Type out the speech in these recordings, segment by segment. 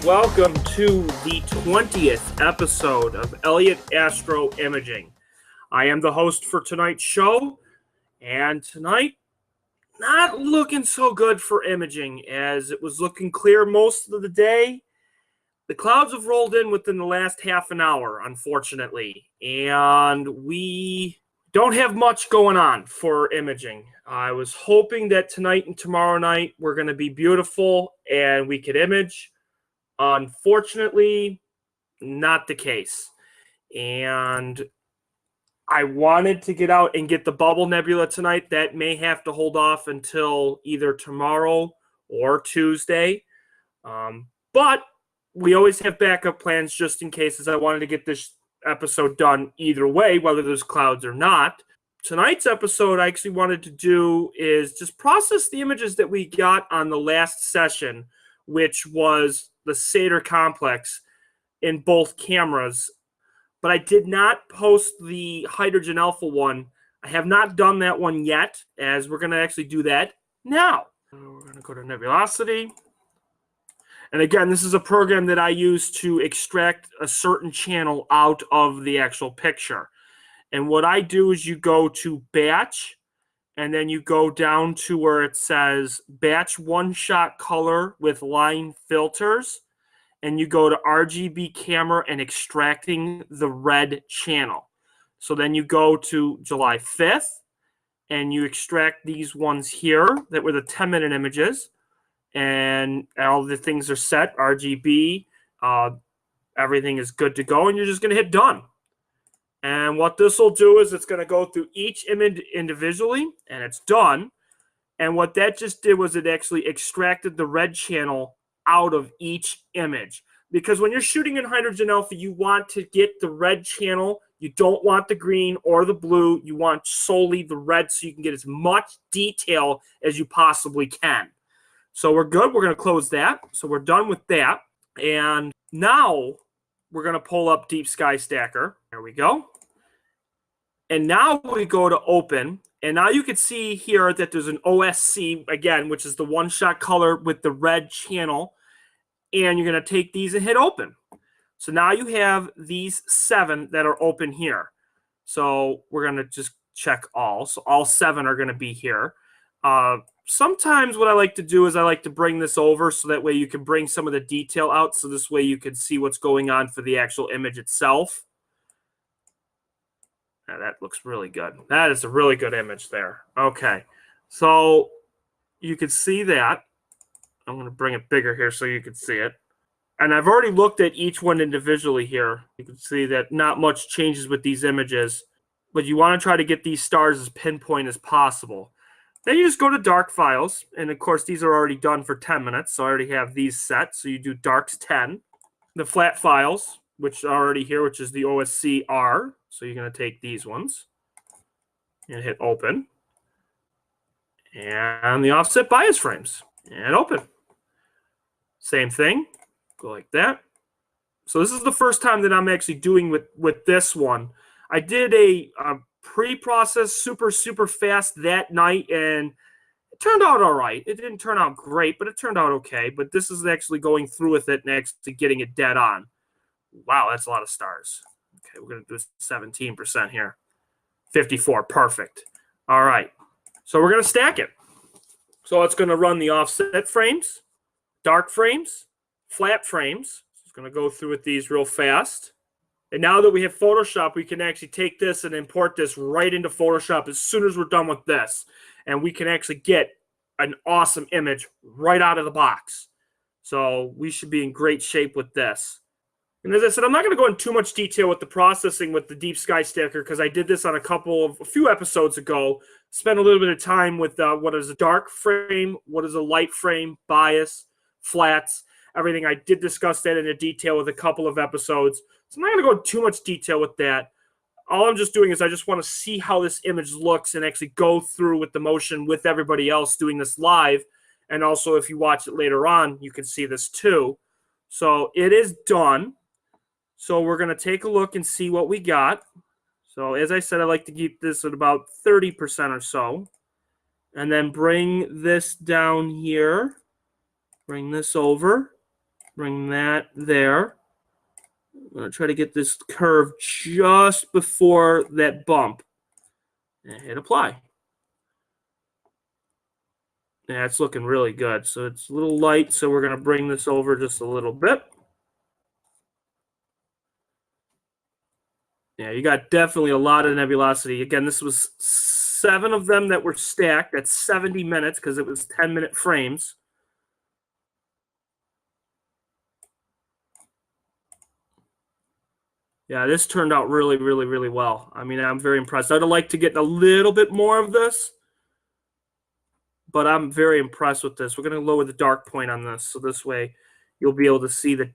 Welcome to the 20th episode of Elliott Astro-Imaging. I am the host for tonight's show, and tonight, not looking so good for imaging, as it was looking clear most of the day. The clouds have rolled in within the last half an hour, unfortunately, and we don't have much going on for imaging. I was hoping that tonight and tomorrow night were going to be beautiful and we could image. Unfortunately, not the case. And I wanted to get out and get the bubble nebula tonight. That may have to hold off until either tomorrow or Tuesday. But we always have backup plans just in case, as I wanted to get this episode done either way, whether there's clouds or not. Tonight's episode I actually wanted to do is just process the images that we got on the last session, which was the Sadr complex in both cameras. But I did not post the hydrogen alpha one. I have not done that one yet, as we're going to actually do that now. We're going to go to Nebulosity. And again, this is a program that I use to extract a certain channel out of the actual picture. And what I do is you go to Batch, and then you go down to where it says Batch One-Shot Color with Line Filters, and you go to RGB Camera and extracting the red channel. So then you go to July 5th, and you extract these ones here that were the 10-minute images, and all the things are set, RGB, everything is good to go, and you're just going to hit Done. And what this will do is it's going to go through each image individually, and it's done. And what that just did was it actually extracted the red channel out of each image. Because when you're shooting in hydrogen alpha, you want to get the red channel. You don't want the green or the blue. You want solely the red so you can get as much detail as you possibly can. So we're good. We're going to close that. So we're done with that. And now we're going to pull up Deep Sky Stacker. There we go. And now we go to Open. And now you can see here that there's an OSC, again, which is the one-shot color with the red channel. And you're going to take these and hit Open. So now you have these 7 that are open here. So we're going to just check all. So all 7 are going to be here. Sometimes what I like to do is I like to bring this over so that way you can bring some of the detail out. So this way you can see what's going on for the actual image itself. Now that looks really good. That is a really good image there. Okay. So you can see that. I'm going to bring it bigger here so you can see it. And I've already looked at each one individually here. You can see that not much changes with these images. But you want to try to get these stars as pinpoint as possible. Then you just go to Dark Files, and of course these are already done for 10 minutes, so I already have these set. So you do Darks 10. The Flat Files, which are already here, which is the OSC R. So you're going to take these ones and hit Open. And the Offset Bias Frames, and Open. Same thing, go like that. So this is the first time that I'm actually doing with this one. I did a pre-process super fast that night, and it turned out all right. It didn't turn out great, but it turned out okay. But this is actually going through with it and actually getting it dead on. Wow, that's a lot of stars. Okay, we're going to do 17% here. 54, perfect. All right, so we're going to stack it. So it's going to run the offset frames, dark frames, flat frames. So it's going to go through with these real fast. And now that we have Photoshop, we can actually take this and import this right into Photoshop as soon as we're done with this. And we can actually get an awesome image right out of the box. So we should be in great shape with this. And as I said, I'm not going to go into too much detail with the processing with the Deep Sky Stacker because I did this on a few episodes ago. Spent a little bit of time with what is a dark frame, what is a light frame, bias, flats, everything. I did discuss that in detail with a couple of episodes. So I'm not going to go into too much detail with that. All I'm just doing is I just want to see how this image looks and actually go through with the motion with everybody else doing this live. And also, if you watch it later on, you can see this too. So it is done. So we're going to take a look and see what we got. So as I said, I like to keep this at about 30% or so. And then bring this down here. Bring this over. Bring that there. I'm going to try to get this curve just before that bump. And hit apply. Yeah, it's looking really good. So it's a little light, so we're going to bring this over just a little bit. Yeah, you got definitely a lot of nebulosity. Again, this was 7 of them that were stacked. That's 70 minutes because it was 10-minute frames. Yeah, this turned out really, really, really well. I mean, I'm very impressed. I'd like to get a little bit more of this, but I'm very impressed with this. We're going to lower the dark point on this, so this way you'll be able to see the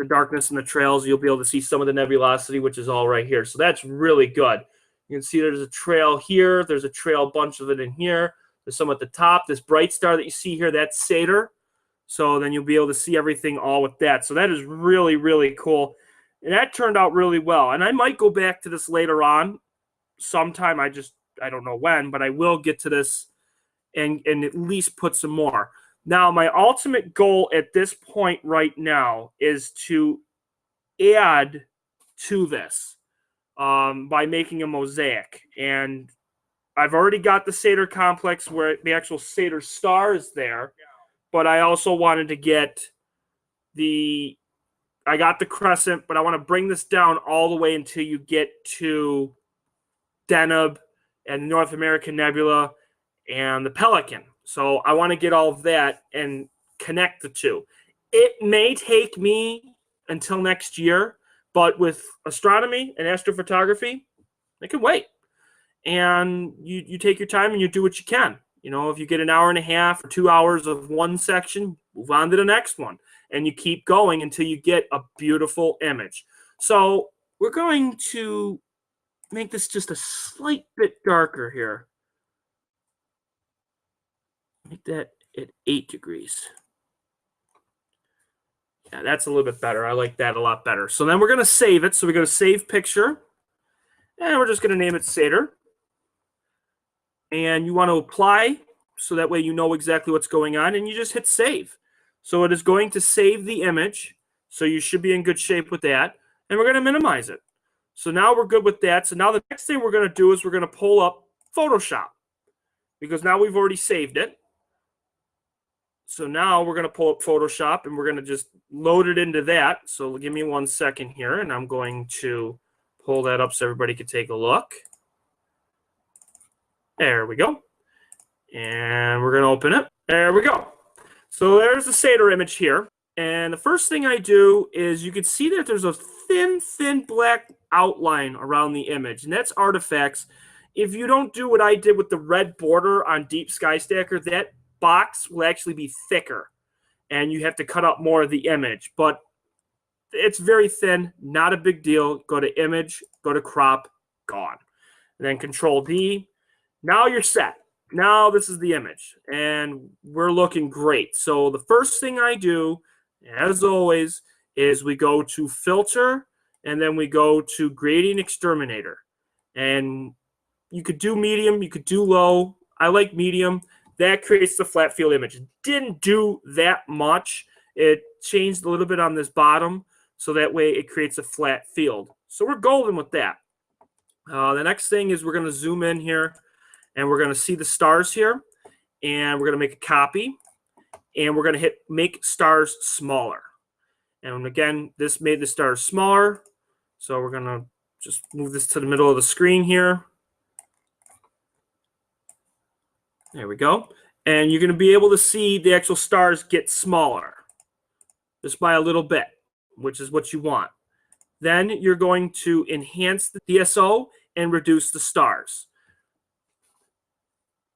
darkness in the trails. You'll be able to see some of the nebulosity, which is all right here. So that's really good. You can see there's a trail here. There's a trail bunch of it in here. There's some at the top. This bright star that you see here, that's Sadr. So then you'll be able to see everything all with that. So that is really, really cool. And that turned out really well. And I might go back to this later on sometime. I don't know when, but I will get to this and at least put some more. Now, my ultimate goal at this point right now is to add to this by making a mosaic. And I've already got the Sadr complex where the actual Sadr star is there, but I also wanted to get I got the crescent, but I want to bring this down all the way until you get to Deneb and North American Nebula and the Pelican. So I want to get all of that and connect the two. It may take me until next year, but with astronomy and astrophotography, it can wait. And you take your time and you do what you can. You know, if you get an hour and a half or 2 hours of one section, move on to the next one. And you keep going until you get a beautiful image. So we're going to make this just a slight bit darker here. Make that at 8 degrees. Yeah, that's a little bit better. I like that a lot better. So then we're going to save it. So we're going to save picture. And we're just going to name it Sadr. And you want to apply so that way you know exactly what's going on. And you just hit save. So it is going to save the image. So you should be in good shape with that. And we're going to minimize it. So now we're good with that. So now the next thing we're going to do is we're going to pull up Photoshop. Because now we've already saved it. So now we're going to pull up Photoshop and we're going to just load it into that. So give me 1 second here and I'm going to pull that up so everybody can take a look. There we go. And we're going to open it. There we go. So there's the Sadr image here. And the first thing I do is you can see that there's a thin black outline around the image. And that's artifacts. If you don't do what I did with the red border on Deep Sky Stacker, that box will actually be thicker and you have to cut out more of the image, but it's very thin, not a big deal. Go to image, go to crop, gone. And then Control D. Now you're set. Now this is the image and we're looking great. So the first thing I do, as always, is we go to filter and then we go to gradient exterminator. And you could do medium, you could do low. I like medium. That creates the flat field image. It didn't do that much. It changed a little bit on this bottom, so that way it creates a flat field. So we're golden with that. The next thing is we're going to zoom in here, and we're going to see the stars here, and we're going to make a copy, and we're going to hit Make Stars Smaller. And again, this made the stars smaller, so we're going to just move this to the middle of the screen here. There we go. And you're going to be able to see the actual stars get smaller just by a little bit, which is what you want. Then you're going to enhance the DSO and reduce the stars.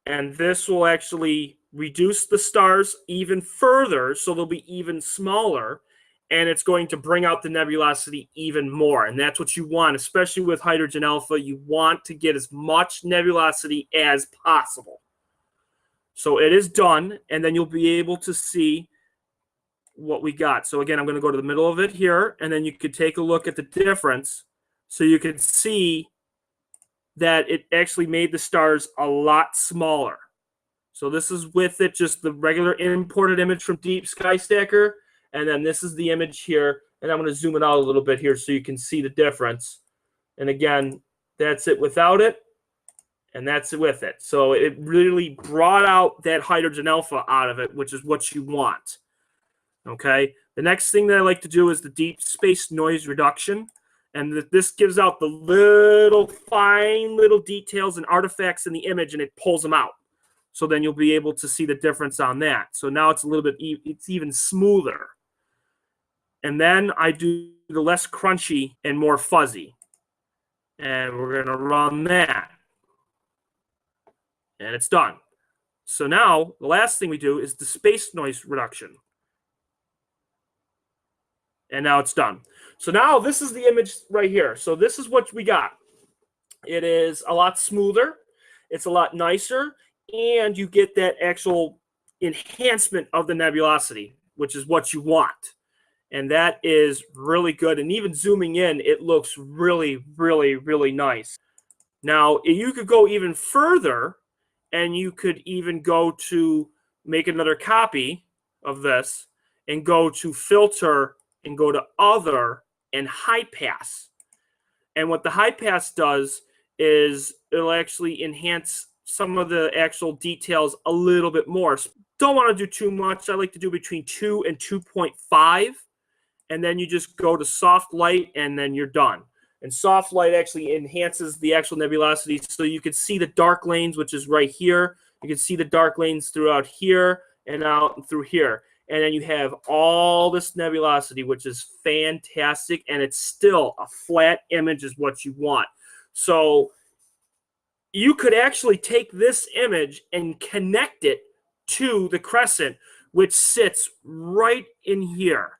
And this will actually reduce the stars even further, so they'll be even smaller. And it's going to bring out the nebulosity even more. And that's what you want, especially with hydrogen alpha. You want to get as much nebulosity as possible. So it is done, and then you'll be able to see what we got. So again, I'm going to go to the middle of it here, and then you could take a look at the difference. So you can see that it actually made the stars a lot smaller. So this is with it, just the regular imported image from Deep Sky Stacker. And then this is the image here. And I'm going to zoom it out a little bit here so you can see the difference. And again, that's it without it. And that's it with it. So it really brought out that hydrogen alpha out of it, which is what you want. Okay. The next thing that I like to do is the deep space noise reduction. And this gives out the little fine little details and artifacts in the image, and it pulls them out. So then you'll be able to see the difference on that. So now it's a little bit, it's even smoother. And then I do the less crunchy and more fuzzy. And we're going to run that. And it's done. So now the last thing we do is the space noise reduction. And now it's done. So now this is the image right here. So this is what we got. It is a lot smoother. It's a lot nicer. And you get that actual enhancement of the nebulosity, which is what you want. And that is really good. And even zooming in, it looks really, really, really nice. Now, you could go even further, and you could even go to make another copy of this and go to filter and go to other and high pass. And what the high pass does is it'll actually enhance some of the actual details a little bit more. So don't want to do too much. I like to do between 2 and 2.5. And then you just go to soft light, and then you're done. And soft light actually enhances the actual nebulosity. So you can see the dark lanes, which is right here. You can see the dark lanes throughout here and out and through here. And then you have all this nebulosity, which is fantastic. And it's still a flat image is what you want. So you could actually take this image and connect it to the crescent, which sits right in here.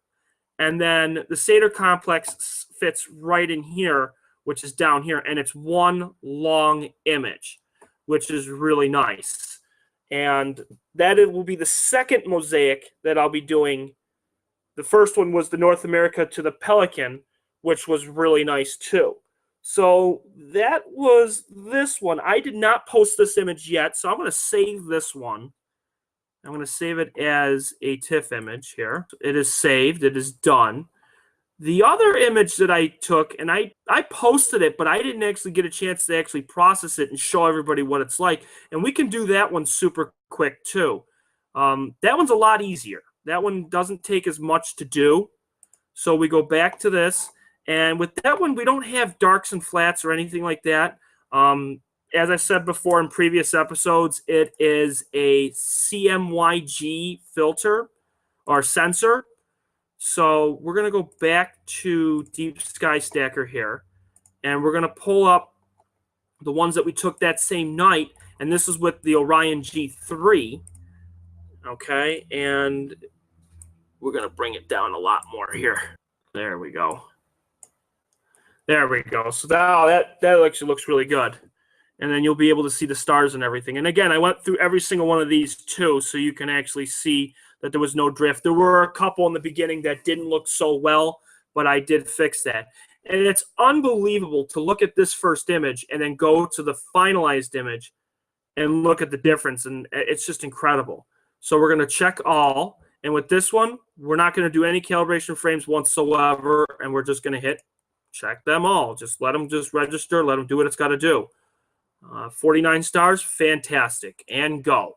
And then the Sadr complex fits right in here, which is down here. And it's one long image, which is really nice. And that it will be the second mosaic that I'll be doing. The first one was the North America to the Pelican, which was really nice too. So that was this one. I did not post this image yet, so I'm going to save this one. I'm going to save it as a TIFF image here. It is saved. It is done. The other image that I took, and I posted it, but I didn't actually get a chance to actually process it and show everybody what it's like. And we can do that one super quick too. That one's a lot easier. That one doesn't take as much to do. So we go back to this. And with that one, we don't have darks and flats or anything like that. As I said before in previous episodes, it is a CMYG filter or sensor. So we're going to go back to Deep Sky Stacker here, and we're going to pull up the ones that we took that same night, and this is with the Orion G3, okay, and we're going to bring it down a lot more here. There we go. There we go. So now that actually looks really good. And then you'll be able to see the stars and everything. And again, I went through every single one of these too, so you can actually see that there was no drift. There were a couple in the beginning that didn't look so well, but I did fix that. And it's unbelievable to look at this first image and then go to the finalized image and look at the difference. And it's just incredible. So we're going to check all. And with this one, we're not going to do any calibration frames whatsoever. And we're just going to hit check them all. Just let them just register. Let them do what it's got to do. 49 stars, fantastic, and go.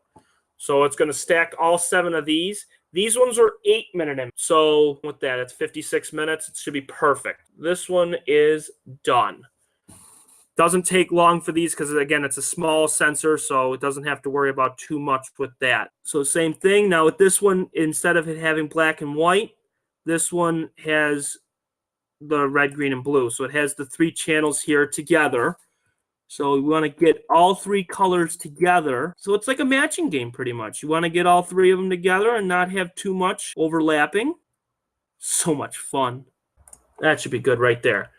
So it's going to stack all 7 of these. These ones are 8-minute images. So with that, it's 56 minutes. It should be perfect. This one is done. Doesn't take long for these because, again, it's a small sensor, so it doesn't have to worry about too much with that. So same thing. Now with this one, instead of it having black and white, this one has the red, green, and blue. So it has the 3 channels here together. So we want to get all 3 colors together. So it's like a matching game pretty much. You want to get all 3 of them together and not have too much overlapping. So much fun. That should be good right there.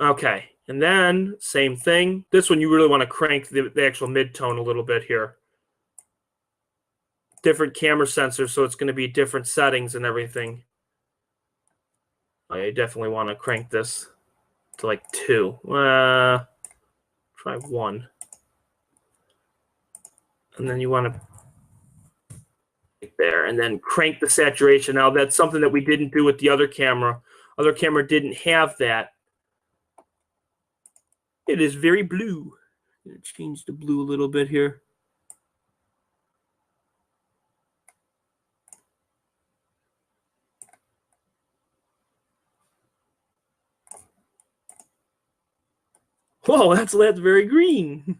Okay, and then same thing. This one you really want to crank the actual mid-tone a little bit here. Different camera sensors, so it's going to be different settings and everything. I definitely want to crank this to like 2. Try 1. And then you want to there, and then crank the saturation. Now that's something that we didn't do with the other camera. Other camera didn't have that. It is very blue. I'm going to change the blue a little bit here. Whoa, that's very green.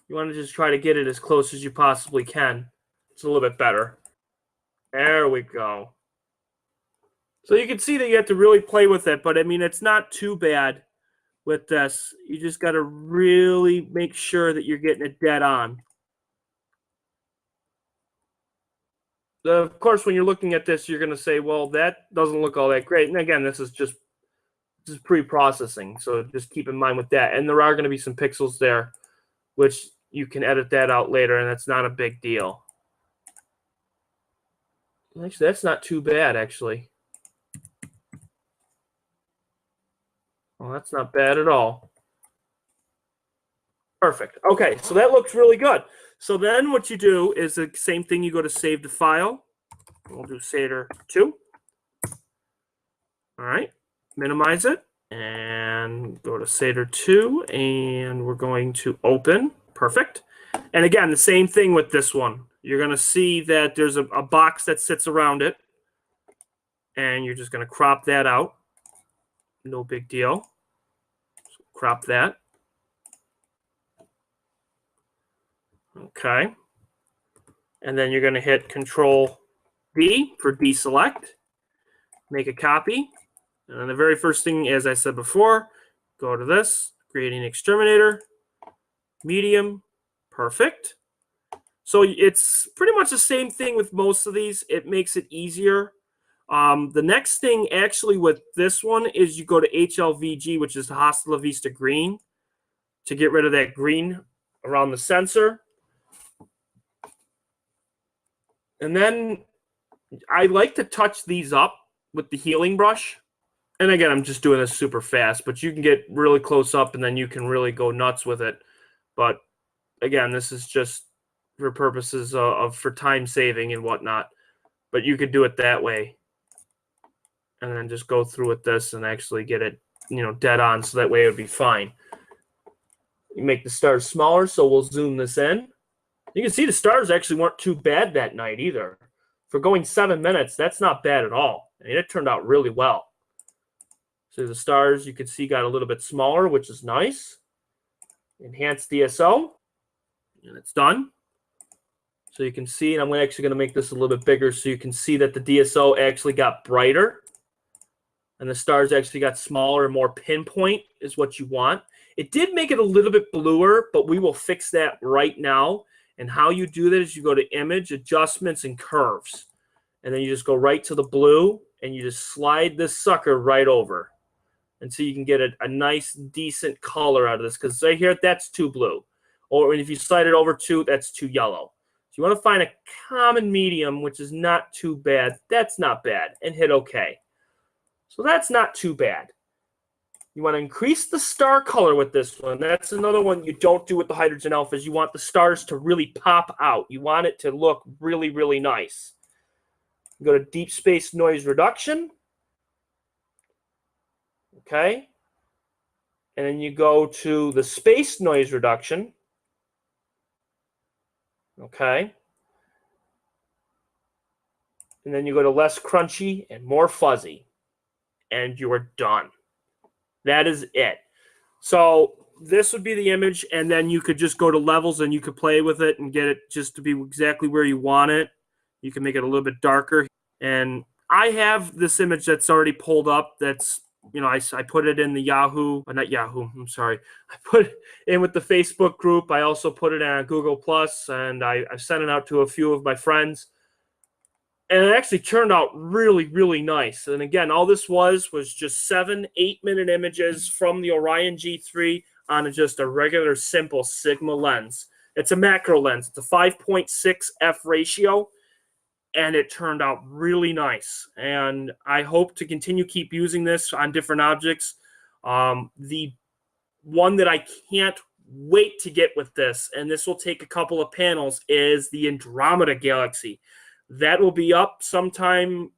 You want to just try to get it as close as you possibly can. It's a little bit better. There we go. So you can see that you have to really play with it, but I mean, it's not too bad with this. You just got to really make sure that you're getting it dead on. Of course, when you're looking at this, you're going to say, well, that doesn't look all that great. And again, this is pre-processing, so just keep in mind with that. And there are going to be some pixels there, which you can edit that out later, and that's not a big deal. Actually, that's not too bad, actually. Well, that's not bad at all. Perfect. Okay, so that looks really good. So then what you do is the same thing. You go to save the file. We'll do Sadr 2. All right, minimize it. And go to Sadr 2, and we're going to open. Perfect. And again, the same thing with this one. You're going to see that there's a box that sits around it, and you're just going to crop that out. No big deal. So crop that. Okay. And then you're going to hit Control-D for deselect. Make a copy. And then the very first thing, as I said before, go to this, creating exterminator, medium, perfect. So it's pretty much the same thing with most of these. It makes it easier. The next thing actually with this one is you go to HLVG, which is the Hasta La Vista green, to get rid of that green around the sensor. And then I like to touch these up with the healing brush. And again, I'm just doing this super fast, but you can get really close up and then you can really go nuts with it. But again, this is just for purposes for time saving and whatnot. But you could do it that way. And then just go through with this and actually get it, dead on, so that way it would be fine. You make the stars smaller, so we'll zoom this in. You can see the stars actually weren't too bad that night either. For going 7 minutes, that's not bad at all. I mean, it turned out really well. So the stars, you can see, got a little bit smaller, which is nice. Enhance DSO, and it's done. So you can see, and I'm actually going to make this a little bit bigger so you can see that the DSO actually got brighter. And the stars actually got smaller and more pinpoint is what you want. It did make it a little bit bluer, but we will fix that right now. And how you do that is you go to Image, Adjustments, and Curves. And then you just go right to the blue, and you just slide this sucker right over. And so you can get a nice, decent color out of this. Because right here, that's too blue. Or if you slide it over too, that's too yellow. So you want to find a common medium, which is not too bad. That's not bad. And hit OK. So that's not too bad. You want to increase the star color with this one. That's another one you don't do with the hydrogen alphas. You want the stars to really pop out. You want it to look really, really nice. You go to Deep Space Noise Reduction. Okay. And then you go to the Space Noise Reduction. Okay. And then you go to Less Crunchy and More Fuzzy. And you're done. That is it. So this would be the image, and then you could just go to levels and you could play with it and get it just to be exactly where you want it. You can make it a little bit darker. And I have this image that's already pulled up. That's, I put it in the Yahoo, not Yahoo, I'm sorry. I put it in with the Facebook group. I also put it on Google Plus, and I sent it out to a few of my friends. And it actually turned out really, really nice. And again, all this was just 7 8-minute images from the Orion G3 on just a regular, simple Sigma lens. It's a macro lens. It's a 5.6 f ratio. and it turned out really nice. And I hope to continue keep using this on different objects. The one that I can't wait to get with this, and this will take a couple of panels, is the Andromeda Galaxy. That will be up sometime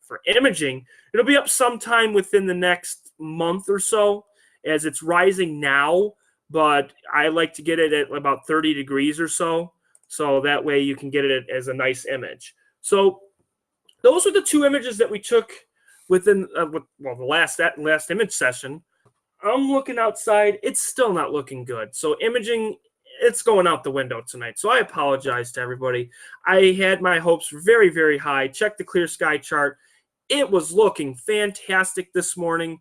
for imaging. It'll be up sometime within the next month or so, as it's rising now, but I like to get it at about 30 degrees or so that way you can get it as a nice image. So those are the two images that we took within the last image session. I'm looking outside. It's still not looking good. So imaging, it's going out the window tonight. So I apologize to everybody. I had my hopes very, very high. Check the clear sky chart. It was looking fantastic this morning.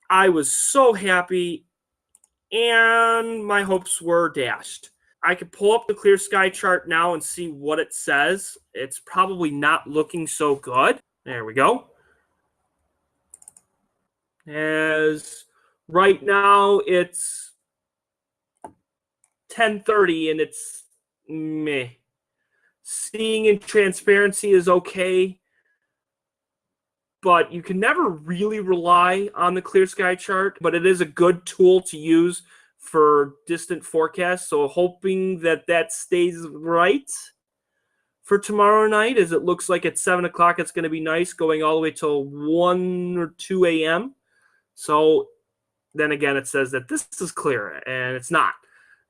I was so happy, and my hopes were dashed. I could pull up the clear sky chart now and see what it says. It's probably not looking so good. There we go. As right now, it's 10:30, and it's meh. Seeing in transparency is okay, but you can never really rely on the clear sky chart, but it is a good tool to use for distant forecasts. So hoping that stays right for tomorrow night, as it looks like at 7 o'clock it's going to be nice, going all the way till 1 or 2 a.m. So then again, it says that this is clear, and it's not.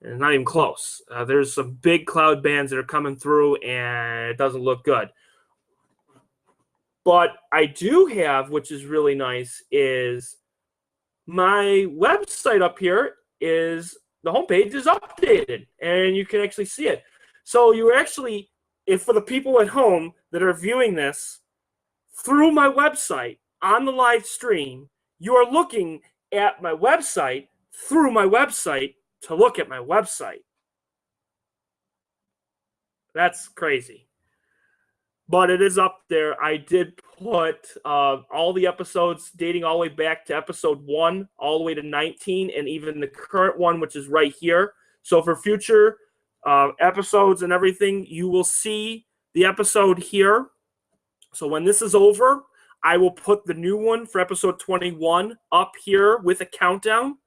And it's not even close. There's some big cloud bands that are coming through, and it doesn't look good. But I do have, which is really nice, is my website up here is the homepage is updated, and you can actually see it. So you actually, if for the people at home that are viewing this through my website on the live stream, you are looking at my website through my website to look at my website. That's crazy. But it is up there. I did put all the episodes dating all the way back to episode 1, all the way to 19, and even the current one, which is right here. So for future episodes and everything, you will see the episode here. So when this is over, I will put the new one for episode 21 up here with a countdown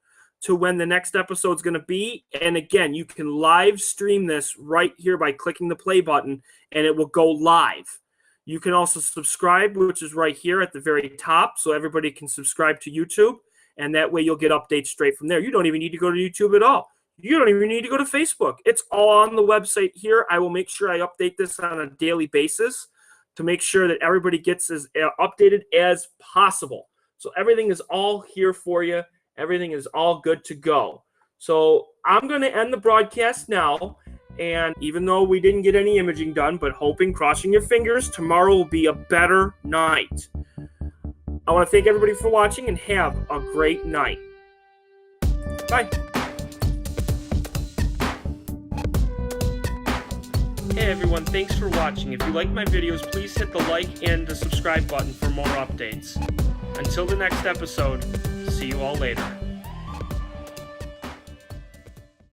to when the next episode is going to be. And again, you can live stream this right here by clicking the play button, and it will go live. You can also subscribe, which is right here at the very top, so everybody can subscribe to YouTube, and that way you'll get updates straight from there. You don't even need to go to YouTube at all. You don't even need to go to Facebook. It's all on the website here. I will make sure I update this on a daily basis to make sure that everybody gets as updated as possible. So everything is all here for you. Everything is all good to go. So I'm going to end the broadcast now. And even though we didn't get any imaging done, but hoping, crossing your fingers, tomorrow will be a better night. I want to thank everybody for watching, and have a great night. Bye. Hey everyone, thanks for watching. If you like my videos, please hit the like and the subscribe button for more updates. Until the next episode, see you all later.